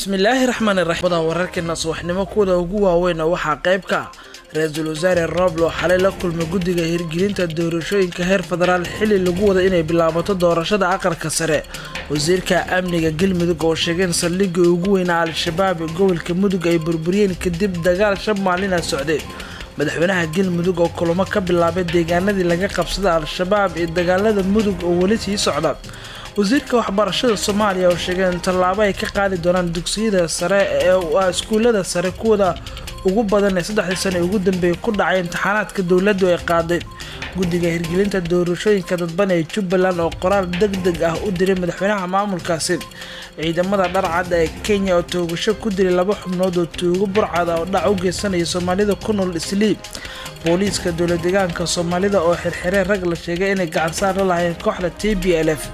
bismillaahi raxmaani raxiim wararkeena subaxnimo kuwada ugu waaweyn waxaa qayb ka Ra'iisul Wasaare Roble xalay la kulmay guddiga hirgelinta doorashooyinka heer federaal xilli lagu wada inay bilaabato doorashada aqalka sare wasiirka amniga Galmudug oo sheegay in saldhigga ugu weyn Al-Shabaab gobolka Mudug ay burburiyeen kadib dagaal shab maalin socday madaxweynaha Galmudug oo kulamo ka bilaabay deegaanadii laga qabsaday Al-Shabaab ee dagaalada Mudug oo wali sii socda wasiirka waxbarashada Soomaaliya oo sheegay in tallaabo ay ka qaadi doonaan dugsiyada sare ee iskuulada sare kuwada ugu badan ee 3 sano ugu dambeeyay ku dhacay imtixaanaadka dawladdu ay qaaday guddiga hirgelinta doorashooyinka dadban ee Jubbaland oo qoraal degdeg ah u diray madaxweynaha maamulkaasi ciidamada dharcad ee Kenya oo toogasho ku diray 2 xubnood oo tuugo burcad oo dhac u geysanaya Soomaalida ku nool Islii booliiska dowlad deegaanka Soomaalida oo xirxiray rag la sheegay inay gacan saar la lahaayeen kooxda TPLF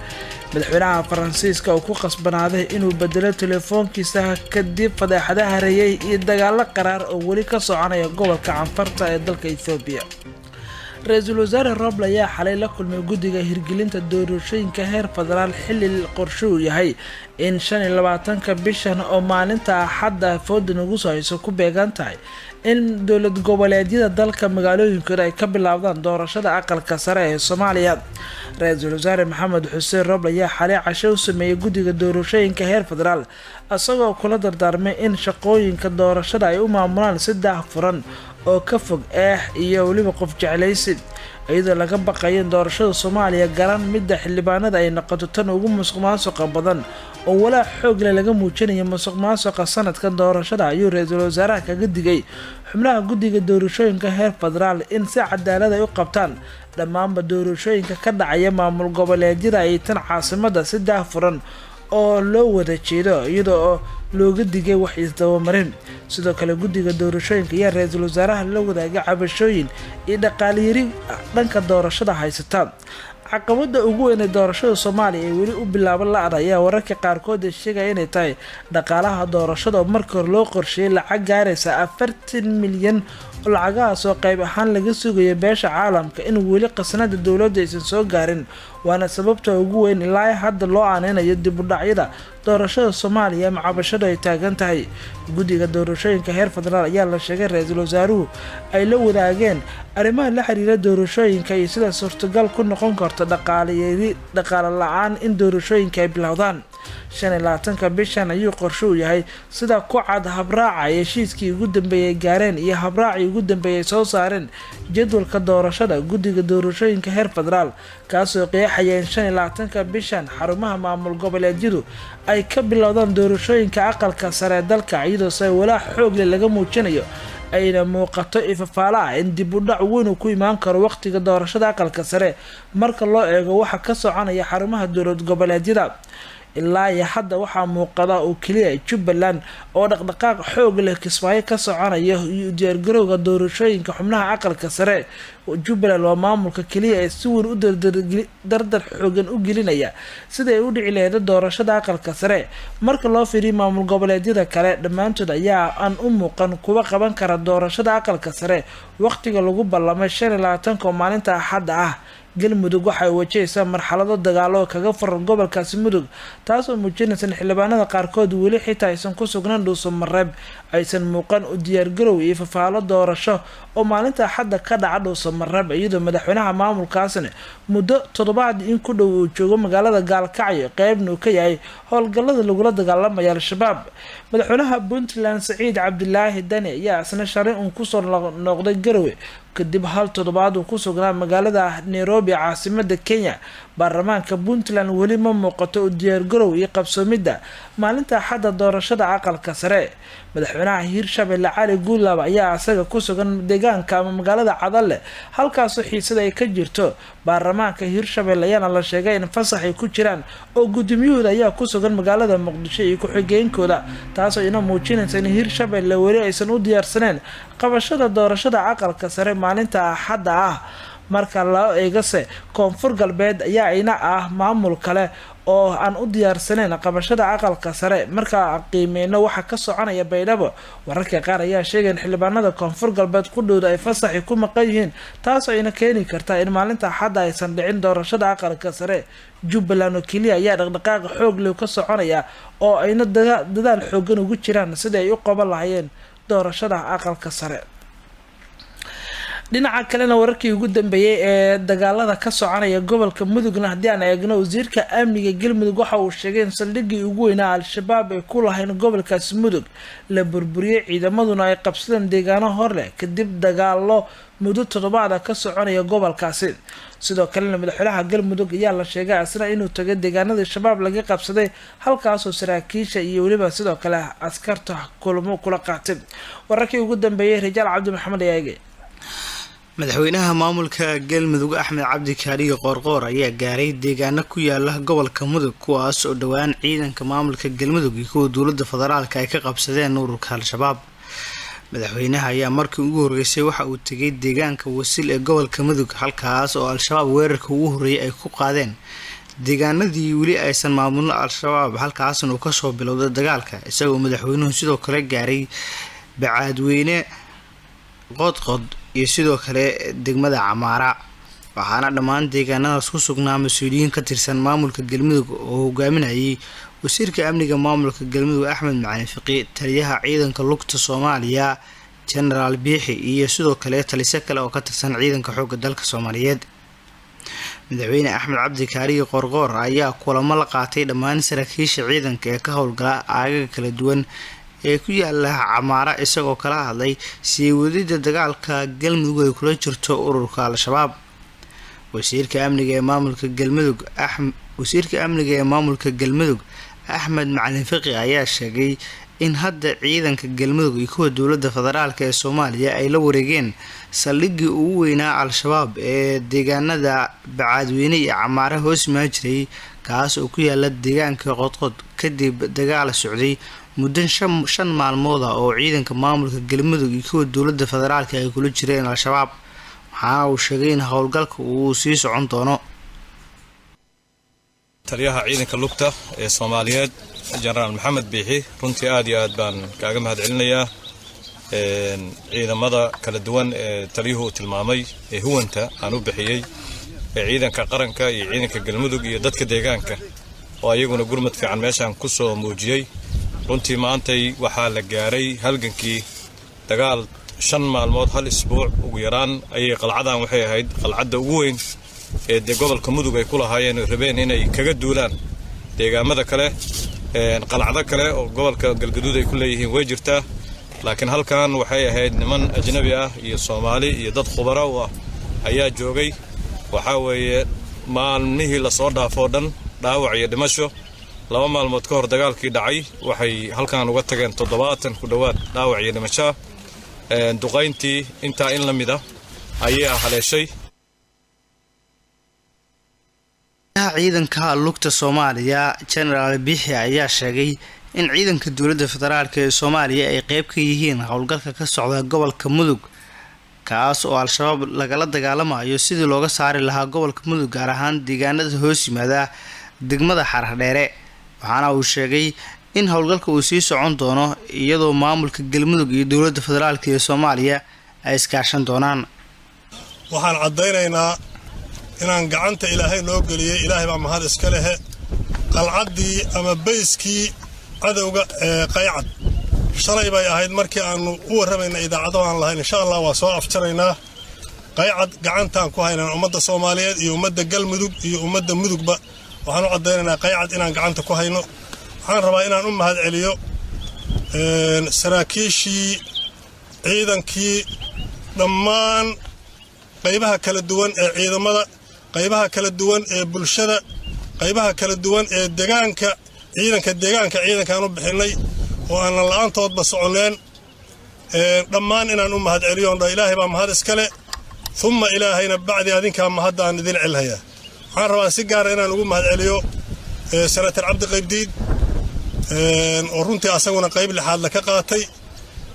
madaxweynaha Faransiiska oo ku qasbanaaday inuu bedelo telefoonkiisa kadib fadeexadaha hareeyay iyo dagaalo qaraar oo wali ka soconaya gobolka Canfarta ee dalka Itoobiya Ra'iisul Wasaare Roble ayaa xalay la kulmay guddiga hirgelinta doorashooyinka heer federaal xilli qorshe uu yahay in 25 bishan oo maalinta Axadda foodan ugu soo hayso ku beegan tahay in dowlad goboleedyada dalka magaalooyinkooda ay ka bilaabdaan doorashada aqalka sare ee Soomaaliya Ra'iisul Wasaare Maxamed Xuseen Roble ayaa xalay casho u sameeyay guddiga doorashooyinka heer federaal asagoo kula dardaarmay in shaqooyinka doorashada ay u maamulaan saddex furan oo ka fog iyo waliba qof jeclaysid iyadoo laga baqayo doorashada Soomaaliya garan midda xildhibaanada ay noqoto tan ugu musuqmaasuqa badan oo walaa xoog leh laga muujinayo musuqmaasuqa sanadka doorashada ayuu Ra'iisul Wasaaraha kaga digay xubnaha guddiga doorashooyinka heer federaal in si cadaalad ay u qabtaan dhammaan doorashooyinka ka dhacaya maamul goboleedyada ay tan caasimada saddex furan oo loo wada jeedo iyadoo looga digay wax isdabamarin sidoo kale guddiga doorashooyinka ayaa Ra'iisul Wasaaraha la wadaagay cabashooyin iyo dhaqaale yari dhanka doorashada haysata caqabada ugu weyn ee doorashada Soomaaliya ee wali u bilaaban la ayaa wararka qaarkood sheegay inay tahay dhaqaalaha doorashada markii hore loo qorsheeyay lacag gaaraysa 40 milyan oo lacagahaas oo qayb ahaan laga sugayo beesha caalamka in wali qasnada dawladda aysan soo gaarin waana sababta ugu weyn ilaa hadda loo aaneynayo dib u dhacyada doorashada Soomaaliya macabashada ay taagan tahay guddiga doorashooyinka heer federaal ayaa la sheegay Ra'iisul Wasaaruhu ay la wadaageen arrimaha la xiriira doorashooyinka iyo sida suurtagal ku noqon karto dhaqaale la'aan in doorashooyinka ay bilowdaan 25 bishan ayuu qorshe u yahay sida ku cad habraaca heshiiskii ugu dambeeyay gaareen iyo habraacii ugu dambeeyay soo saareen jadwalka doorashada guddiga doorashooyinka heer federaal kaas oo qeexaya in 25 bishan xarumaha maamul goboleedyadu ay ka bilowdaan doorashooyinka aqalka sare dalka iyadoo say walaa xoog leh laga muujinayo ayna muuqato ifafaala in dib u dhac weyn ku imaan karo waqtiga doorashada aqalka sare marka loo eego waxa ka soconaya xarumaha dowlad goboleedyada ilaa hadda waxa muuqda oo kaliya Jubbaland oo dhaqdhaqaaq xoog leh Kismaayo ka soconaya diyaar garowga doorashooyinka xubnaha aqalka sare Jubbaland waa maamulka kaliya ee si weyn u dardar xoogan u gelinaya sida ay u dhici lahayd doorashada aqalka sare marka loo fiiriyo maamul goboleedyada kale dhamaantood ayaa aan u muuqan kuwa qaban kara doorashada aqalka sare waqtiga lagu ballamay 25 oo maalinta Axadda ah Galmudug waxay wajahaysaa marxalado dagaal oo kaga furan gobolkaasi Mudug taas oo muujinaysa in xildhibaanada qaarkood wali xitaa aysan ku sugnaan Dhuusamareeb aysan muuqan u diyaar garow iyo fafaalo doorasho oo maalinta Axadda ka dhaca Dhuusamareeb iyadoo madaxweynaha maamulkaasina muddo toddobaad in ku dhow uu joogo magaalada Gaalkacyo qaybna ka yahay howlgallada lagula dagaalamayo Al-Shabaab madaxweynaha Puntland Saciid Cabdilaahi Dani ayaa isna sharci ku soo noqday Garowe kadib hal toddobaad uu ku sugnaa magaalada Nairobi caasimadda Kenya baarlamaanka Puntland wali ma muuqato u diyaar garow iyo qabsoomida maalinta Axadda doorashada aqalka sare madaxweynaha Hirshabelle Cali Guulaab ayaa asaga ku sugan deegaanka ama magaalada Cadalle halkaas oo xiisad ay ka jirto baarlamaanka Hirshabelle ayaa la sheegay in fasax ay ku jiraan oo gudoomiyahooda ayaa ku sugan magaalada Muqdisho iyo ku xigeenkooda taas oo ina muujinaysa in Hirshabelle wali aysan u diyaarsaneen qabashada doorashada aqalka sare maalinta Axadda ah marka la eegase koonfur galbeed ayaa ina maamul kale oo aan u diyaarsaneyn qabashada aqalka sare marka qiimeyno waxa ka soconaya Baydhabo. Wararka qaar ayaa sheegay in xildhibaanada Koonfur Galbeed ku dhowda ay fasaxi ku maqan yihiin, taas oo ina keeni karta in maalinta Axad aysan dhicin doorashada aqalka sare. Jubbaland oo kaliya ayaa dhaqdhaqaaq xoog leh ka soconaya oo ayna dadaal xoogan ugu jiraan sidii ay u qaban lahaayeen doorashada aqalka sare. dhinaca kalena wararkii ugu dambeeyay ee dagaalada ka soconaya gobolka Mudugna hadii aan eegno wasiirka amniga Galmudug waxa uu sheegay in saldhiggii ugu weynaa al-shabaab ay ku lahayn gobolkaas Mudug la burburiyay, ciidamaduna ay qabsadeen deegaano hor leh kadib dagaalo muddo toddobaad ka soconaya gobolkaasi. sidoo kale madaxweynaha Galmudug ayaa la sheegay asna inuu tagay deegaanada shabaab laga qabsaday, halkaas oo saraakiisha iyo waliba sidoo kale askarta kulmo kula qaatay. wararkii ugu dambeeyay Rajaal Cabdi Maxamed Yaage. madaxweynaha maamulka Galmudug Axmed Cabdi Kaariyo Qoorqoor ayaa gaaray deegaano ku yaala gobolka Mudug kuwaas oo dhawaan ciidanka maamulka Galmudug iyo kuwa dowladda federaalka ay ka qabsadeen ururka al-shabaab. madaxweynaha ayaa markii ugu horeysay waxa uu tagay deegaanka Wasil ee gobolka Mudug, halkaas oo al-shabaab weerarka ugu horeeyay ay ku qaadeen deegaanadii wali aysan maamulna al-shabaab, halkaasna uu ka soo bilowday dagaalka. isagoo madaxweynuhu sidoo kale gaaray Bacaadweyne, Qodqod iyo sidoo kale degmada Camaara, waxaana dhammaan deegaanadaas ku sugnaa mas'uuliyiin ka tirsan maamulka Galmudug oo hogaaminayay wasiirka amniga maamulka Galmudug Axmed Macalin Fiqi, taliyaha ciidanka lugta Soomaaliya General Biixi iyo sidoo kale taliye kale oo ka tirsan ciidanka xoogga dalka Soomaaliyeed. madaxweyne Axmed Cabdi Kaariyo Qoorqoor ayaa kulamo la qaatay dhammaan saraakiisha ciidanka ee ka howlgala aagaga kala duwan ee ku yaala Camaara, isagoo kala hadlay sii wadida dagaalka Galmudug ay kula jirto ururka al-shabaab. wasiirka amniga ee maamulka Galmudug Axmed Macalin Fiqi ayaa sheegay in hadda ciidanka Galmudug iyo kuwa dowladda federaalka ee Soomaaliya ay la wareegeen saldhiggii ugu weynaa al-shabaab ee deegaanada Bacaadweyne iyo Camaara hoos ma jiray, kaas oo ku yaala deegaanka Qodqod kadib dagaal socday muddo 5 maalmood oo ciidanka maamulka Galmudug iyo kuwa dowladda federaalka ay kula jireen al-shabaab. waxaana uu sheegay in howlgalka uu sii socon doono. taliyaha ciidanka lugta ee Soomaaliyeed General Maxamed Biixi runtii aad iyo aad baan kaaga mahadcelinayaa ciidamada kala duwan ee taliyuhu tilmaamay ee huwanta aan u bixiyay ee ciidanka qaranka iyo ciidanka Galmudug iyo dadka deegaanka oo ayaguna gurmad fiican meeshan ku soo muujiyay. runtii maantay waxaa la gaaray halgankii dagaal 5 maalmood hal isbuuc ugu yaraan ayay qalcadan waxay ahayd qalcadda ugu weyn ee gobolka Mudug ay ku lahaayeen oo rabeen inay kaga duulaan deegaamada kale qalcado kale oo gobolka Galgaduud ay ku leeyihiin way jirtaa, laakiin halkan waxay ahayd niman ajnabi ah iyo Soomaali iyo dad khubaro ah ayaa joogay. waxa weeye maalmihii la soo dhaafo dhan dhaawac iyo dhimasho 2 maalmood ka hor dagaalkii dhacay waxay halkan uga tageen 70 ku dhawaad dhaawac iyo dhimasho. duqayntii inta in la mid ah ayaa haleeshay. ciidanka lugta Soomaaliya General Biixi ayaa sheegay in ciidanka dowladda federaalka ee Soomaaliya ay qayb ka yihiin howlgalka ka socda gobolka Mudug, kaas oo al-shabaab lagala dagaalamayo sidii looga saari lahaa gobolka Mudug, gaar ahaan deegaanada hoos yimaada degmada Xardheere. waxaana uu sheegay in howlgalka uu sii socon doono iyadoo maamulka Galmudug iyo dowladda federaalka ee Soomaaliya ay iskaashan doonaan. waxaan cadeynaynaa inaan gacanta Ilaahay noo galiyay, Ilaahay baa mahad iska leh. qalcadii ama bayskii cadowga ee Qaycad shalay bay ahayd markii aanu u waramayna idaacadaha aan lahayn. insha Allah waa soo afjaraynaa. Qaycad gacantaan ku haynaa ummadda Soomaaliyeed iyo ummadda Galmudug iyo ummadda Mudugba. waxaan u cadeynaynaa Qaycad inaan gacanta ku hayno. waxaan rabaa inaan u mahad celiyo saraakiishii ciidankii dhammaan qaybaha kala duwan ee ciidamada, qaybaha kala duwan ee bulshada, qaybaha kala duwan ee deegaanka ciidankaan u bixinay oo aan la'aantoodba soconeen. dhammaan inaan u mahad celiyo Ilaahay baa mahad iska leh. thumma ilaahayna bacdi adinkaa mahadda aan idin celhayaa. waxaan rabaa si gaar ah inaan ugu mahad celiyo Senator Cabdi Qaybdiid oo runtii asaguna qayb lixaad la ka qaatay.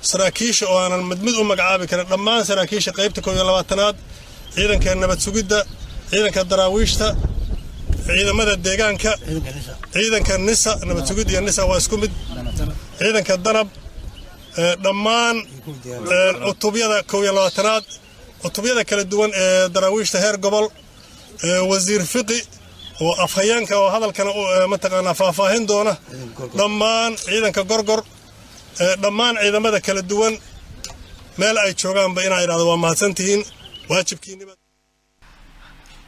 saraakiisha oo aanan mid u magacaabi karin, dhammaan saraakiisha qaybta 22aad, ciidanka nabad sugidda, ciidanka daraawiishta, ciidamada deegaanka ciidanka nisa nabad sugid iyo nisa waa isku mid ciidanka danab dhammaan cutubyada 21aad cutubyada kala duwan ee daraawiishta heer gobol wasiir fiqi oo afhayeenka oo hadalkana mataqaanaa faahfaahin doona dhammaan ciidanka gorgor dhammaan ciidamada kala duwan meel ay joogaanba inay yiraahdo waa mahadsantihiin waajibkiinima.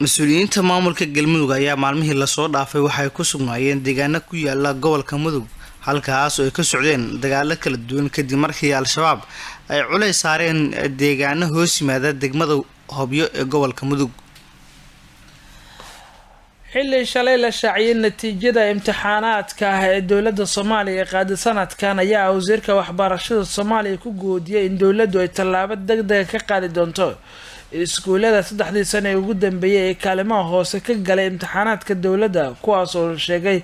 mas-uuliyiinta maamulka galmudug ayaa maalmihii lasoo dhaafay waxay ku sugnaayeen deegaano ku yaala gobolka mudug halkaas oo ay ka socdeen dagaalo kala duwan kadib markii al-shabaab ay culays saareen deegaano hoos yimaada degmada hobyo ee gobolka mudug. xilli shalay la shaaciyay natiijada imtixaanaadka ee dowladda Soomaaliya qaadi sanadkan ayaa wasiirka waxbarashada Soomaaliya ku goodiyay in dowladdu ay tallaabo degdeg ka qaadi doonto iskuulada 3 sano ee ugu dambeeyay ee kaalimaha hoose ka galay imtixaanaadka dowladda kuwaas oo sheegay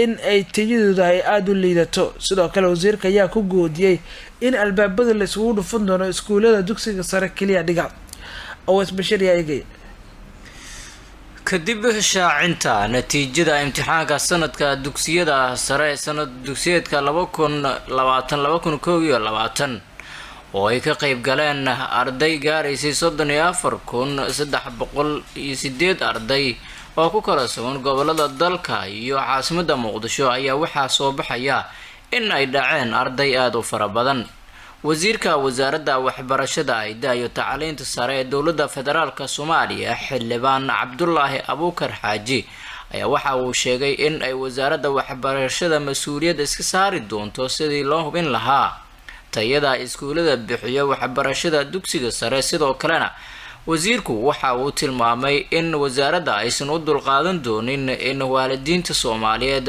in ay tayadooda ay aad u liidato. sidoo kale wasiirka ayaa ku goodiyay in albaabada la isugu dhufan doono iskuulada dugsiga sare kaliya dhiga oo isbashariya eegay kadib shaacinta natiijada imtixaanka sanadka dugsiyada sare sanad dugsiyeedka 2020-2021 oo ay ka qayb galeen arday gaaraysay 34,308 arday oo ku kala sugan gobolada dalka iyo caasimadda Muqdisho ayaa waxaa soo baxaya in ay dhaceen arday aad u fara badan. wasiirka wasaaradda waxbarashada iyo tacliinta sare ee dowladda federaalka Soomaaliya xildhibaan Cabdullaahi Abuukar Xaaji ayaa waxa uu sheegay in ay wasaaradda waxbarashada mas'uuliyad iska saari doonto sidii loo hubin lahaa tayada iskuulada bixiya waxbarashada dugsiga sare. sidoo kalena wasiirku waxa uu tilmaamay in wasaaradda aysan u dulqaadan doonin in waalidiinta Soomaaliyeed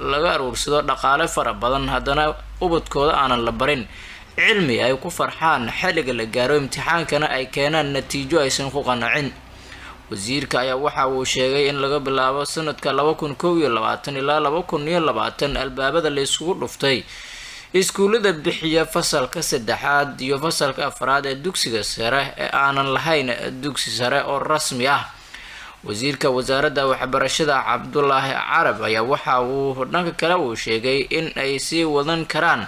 laga aruursado dhaqaale fara badan haddana ubadkooda aanan la barin cilmi ay ku farxaan xilliga la gaaro imtixaankana ay keenaan natiijo aysan ku qancin. wasiirka ayaa waxa uu sheegay in laga bilaabo sanadka 2021 ilaa 2020 albaabada la isugu dhuftay iskuulada bixiya fasalka 3aad iyo fasalka 4aad ee dugsiga sare ee aanan lahayn dugsi sare oo rasmi ah. wasiirka wasaaradda waxbarashada Cabdullaahi Carab ayaa waxa uu dhanka kale uu sheegay in ay sii wadan karaan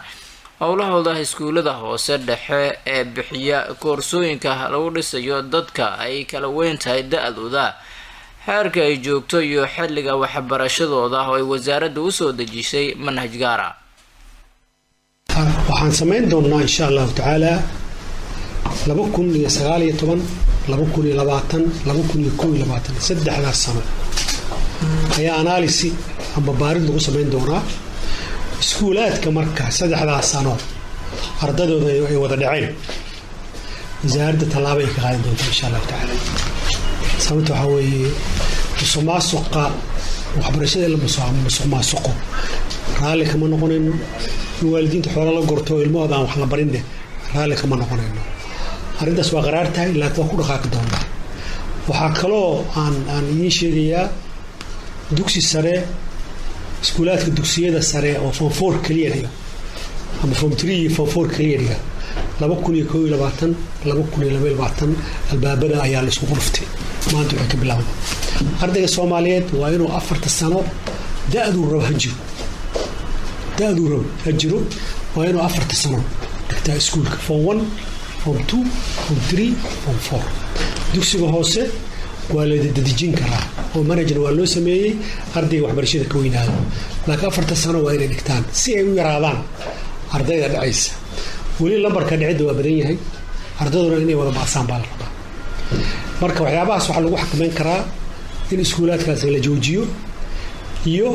howlahooda iskuulada hoose dhexe ee bixiya koorsooyinka lagu dhisayo dadka ay kala weyn tahay da'dooda heerka ay joogto iyo xilliga waxbarashadooda oo ay wasaaraddu u soo dejisay manhaj gaar ah. waxaan sameyn doonaa insha Allah taala 2019 2020 2021 saddexdaas sano ayaa analysis ama baarid lagu sameyn doonaa iskuulaadka marka saddexdaas sano ardadooda ay wada dhaceen wasaaradda tallaabo ay ka qaadan doonto insha Allah taala. sababta waxa weeye musuqmaasuqa waxbarashada la musuqmaasuqo raalli kama noqonayno waalidiinta xoolo la gorto ilmahooda aan wax la barin raalli kama noqonayno. arrintaas waa qaraar tahay laakiin waa ku dhaqaaqi doonaa. waxaa kaloo aan idiin sheegayaa dugsi sare iskuulaadka dugsiyada sare oo form 4 kaliya dhiga ama form 3 iyo form 4 kaliya dhiga 2021 2022 albaabada ayaa la isku dhuftay maanta waxay ka bilaabay. ardayga Soomaaliyeed waa inuu 4 sano da'du rabo hajiro waa inuu 4 sano dhigtaa iskuulka form 1 form 2 form 3 form 4 dugsiga hoose waa la dadejin karaa oo manager waa loo sameeyay ardayga waxbarashada ka weynaado laakiin 4 sano waa inay dhigtaan si ay u yaraadaan ardayda dhacaysa. wali lambarka dhicida waa badan yahay ardayduna inay wada baasaan baa la rabaa. marka waxyaabahaas waxa lagu xakameyn karaa in iskuulaadkaas la joojiyo iyo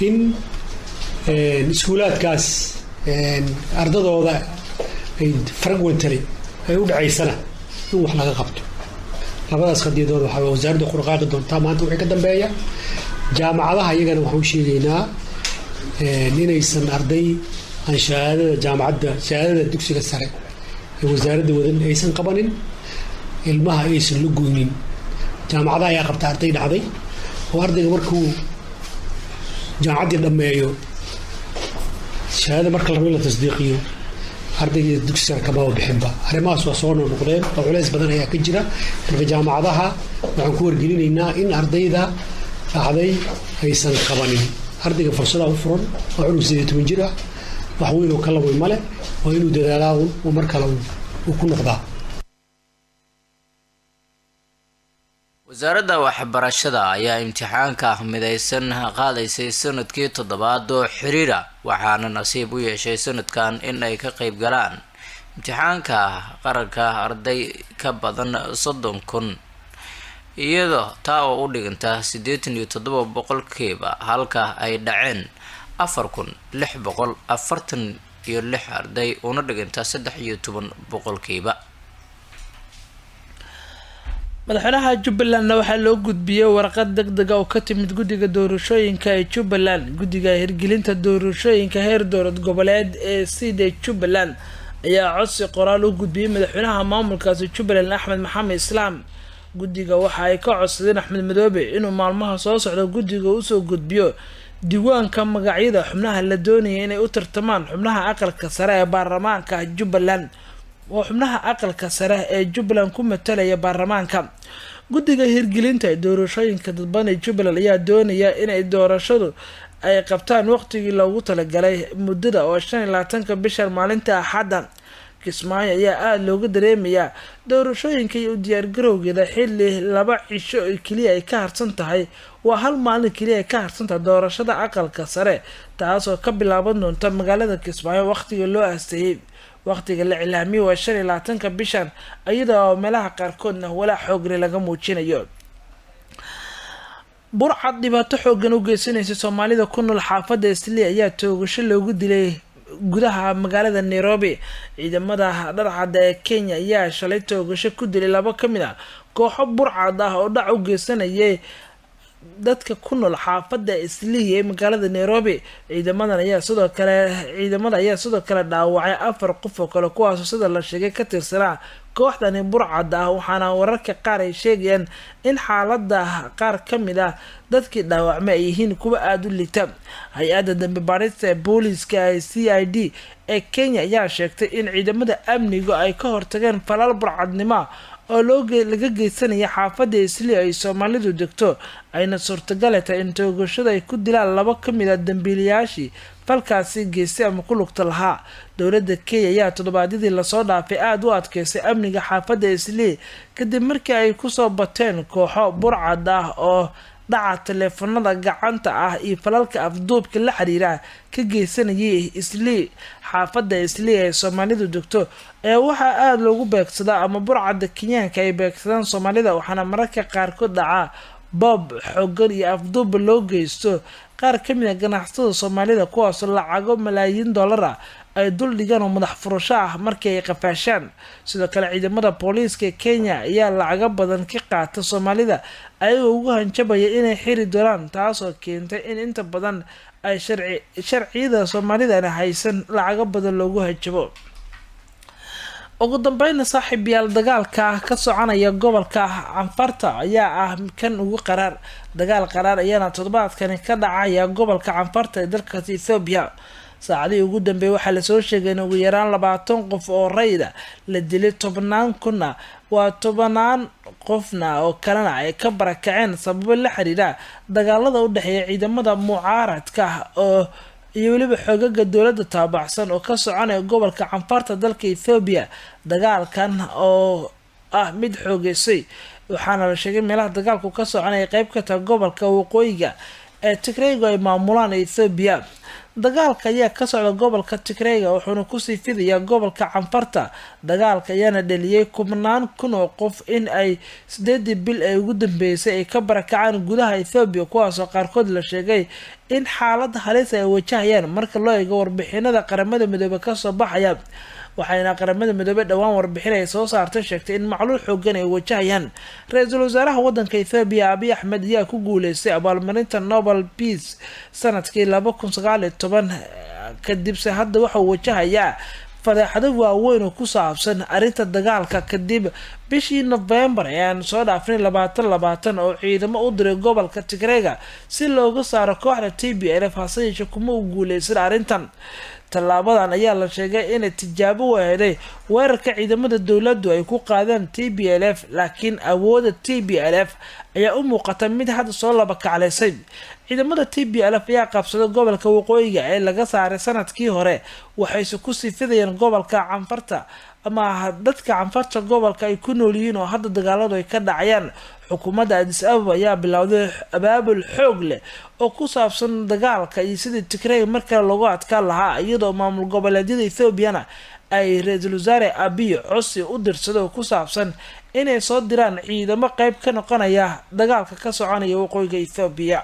in iskuulaadkaas ardadooda ay frequently ay u dhacaysana in wax laga qabto. labadaas qadiyadood waxa wasaaradda ku dhaqaaqi doontaa maanta wixii ka dambeeya. jaamacadaha iyagana waxaan u sheegaynaa inaysan arday aan shahaadada dugsiga sare ee wasaaradda wadan aysan qabanin ilmaha aysan la goynin. jaamacadaha ayaa qabta arday dhacday oo ardayga markuu jaamacaddii dhammeeyo shahaada marka la tasdiiqiyo ardayga dugsi sare kama bixinba. arrimahaas waa soo noqdeen oo culays badan ayaa ka jira. marka jaamacadaha waxaan ku wargelinaynaa in ardayda dhacday aysan qabanin ardayga fursada u furan oo cunug 18 jir ah wax weyn oo kala way male oo inuu dadaalaa oo mar kale uu ku noqdaa wasaaradda waxbarashada ayaa imtixaanka midaysan qaadaysay sanadkii 7 oo xiriira waxaana nasiib u yeeshay sanadkan in ay ka qayb galaan imtixaanka qaranka arday ka badan 30,000 iyadoo taa oo u dhiganta 87% halka ay dhaceen 4,646 arday una dhiganta 13%. madaxweynaha Jubbaland waxaa loo gudbiyay warqad degdeg ah oo ka timid guddiga doorashooyinka ee Jubbaland. Guddiga hirgelinta doorashooyinka heer dowlad goboleed ee sida Jubbaland ayaa codsi qoraal u gudbiyay madaxweynaha maamulkaasi Jubbaland Axmed Maxamed Islaam. guddiga waxa ay ka codsadeen Axmed Madoobe inuu maalmaha soo socdo guddiga u soo gudbiyo diiwaanka magacyada xubnaha la doonayay inay u tartamaan xubnaha aqalka sare ee baarlamaanka Jubbaland oo xubnaha aqalka sare ee Jubbaland ku matalaya baarlamaanka. guddiga hirgelinta doorashooyinka dadban ee Jubbaland ayaa doonaya inay doorashadu ay qabtaan waqtigii loogu talagalay muddada oo 25 bishan maalinta Axadda. Kismaayo ayaa aad looga dareemayaa doorashooyinka iyo diyaargarowgeeda xilli 2 cisho kaliya ay ka harsan tahay waa hal maalin kaliya ka harsan tahay doorashada aqalka sare taasoo ka bilaaban doonta magaalada Kismaayo waqtiga loo aastay. waqtiga la ilaamiyay waa 25 bishan iyadoo meelaha qaarkoodna walaa xoogri laga muujinayo. burcad dhibaato xoogan u geysanaysa Soomaalida ku nool xaafadda Islii ayaa toogasho loogu dilay gudaha magaalada Nairobi. ciidamada dharcadda ee Kenya ayaa shalay toogasho ku dilay 2 kamid ah kooxo burcad ah oo dhac u geysanayay dadka ku nool xaafadda Islii ee magaalada Nairobi. ciidamada ayaa sidoo kale dhaawacay 4 qof oo kale kuwaas sida la sheegay ka tirsanaa kooxdani burcad ah waxaana wararka qaar ay sheegayaan in xaaladda qaar kamid ah dadkii dhaawacmay ay yihiin kuwa aad u liita. hay-adda dambe baarista ee booliiska CID ee Kenya ayaa sheegtay in ciidamada amnigu ay ka hortageen falal burcadnimo oo laga geysanaya xaafadda Islii ay Soomaalidu degto ayna suurtagal tahay in toogashada ay ku dilaan 2 kamid ah dambiilayaashii falkaasi geystay ama ku lugta lahaa. dowladda Kenya ayaa toddobaadyadii la soo dhaafay aad u adkeysay amniga xaafadda Islii kadib markii ay ku soo bateen kooxo burcad ah oo dhaca teleefanada gacanta ah iyo falalka afduubka la xiriira ka geysanayay Islii. xaafadda Islii ee Soomaalidu degto ee waxa aad loogu beegsadaa ama burcadda Kenyaanka ay beegsadaan Soomaalida waxaana mararka qaarkood dhaca bob xooggan iyo afduub loo geysto qaar kamid ah ganacsatada Soomaalida kuwaas lacago malaayiin dollar ah ay dul dhigaan oo madax furasho ah markii ay qafaashaan. sidoo kale ciidamada booliiska Kenya ayaa lacago badan ka qaata Soomaalida ayagoo ugu hanjabaya inay xiri doonaan taasoo keentay in inta badan ay sharciyada Soomaalida haysan lacago badan loogu hanjabo. ugu dambeyn saaxiibayaal dagaalka ka soconaya gobolka Canfarta ayaa ah kan ugu qaraar. dagaal qaraar ayaana toddobaadkan ka dhacaya gobolka Canfarta ee dalka Ethiopia. saacadii ugu dambeeyay waxaa la soo sheegay in ugu yaraan 20 qof oo rayda la dilay 10,000 waa 10 qofna oo kalena ay ka barakaceen sababo la xiriira dagaalada u dhaxeeya ciidamada mucaaradka oo iyo waliba xogaga dowladda taabacsan oo ka soconaya gobolka Canfarta dalka Ethiopia. dagaalkan oo ah mid xoogeysay waxaana la sheegay meelaha dagaalku ka soconaya qayb ka tahay gobolka waqooyiga ee Tigray ay maamulaan Ethiopia. dagaalka ayaa ka socda gobolka Tigray wuxuuna ku sii fidayaa gobolka Canfarta. dagaalka ayaana dhaliyay 10,000 oo qof in ay 8 bil ay ugu dambeysay ay ka barakacaan gudaha Ethiopia kuwaas oo qaarkood la sheegay in xaalad halis ay wajahayaan marka loo eego warbixinada qaramada midoobay ka soo baxaya. waxayna qaramada midoobay dhawaan warbixin ay soo saartay sheegtay in macluul xoogan ay wajahayaan. ra'iisul wasaaraha wadanka Ethiopia Abiy Ahmed ayaa ku guuleystay abaalmarinta Nobel Peace sanadkii 2019 kadib hadda waxa uu wajahayaa fadeexado waaweyn oo ku saabsan arrinta dagaalka kadib bishii November ee soo dhaafnay 2020 oo ciidamo u diray gobolka Tigray si looga saaro kooxda TPLF hase yeeshee kuma u guuleysan arrintan. tallaabadan ayaa la sheegay inay tijaabo u aheeday weerarka ciidamada dowladdu ay ku qaadeen TPLF, laakiin awoodda TPLF ayaa u muuqata mid hadda soo laba kaclaysay. ciidamada TPLF ayaa qabsaday gobolka waqooyiga ee laga saaray sanadkii hore, waxayse ku sii fidayeen gobolka Canfarta ama dadka Canfarta gobolka ay ku nool yihiin oo hadda dagaaladu ay ka dhacayaan. xukuumadda Addis Ababa ayaa bilowday abaabul xoog leh oo ku saabsan dagaalka iyo sidii Tigray markale loogu adkaan lahaa, iyadoo maamul goboleedyada Ethiopiana ay ra-iisul wasaare Abiy codsi u dirsaday oo ku saabsan inay soo diraan ciidamo qayb ka noqonaya dagaalka ka soconaya waqooyiga Ethiopia.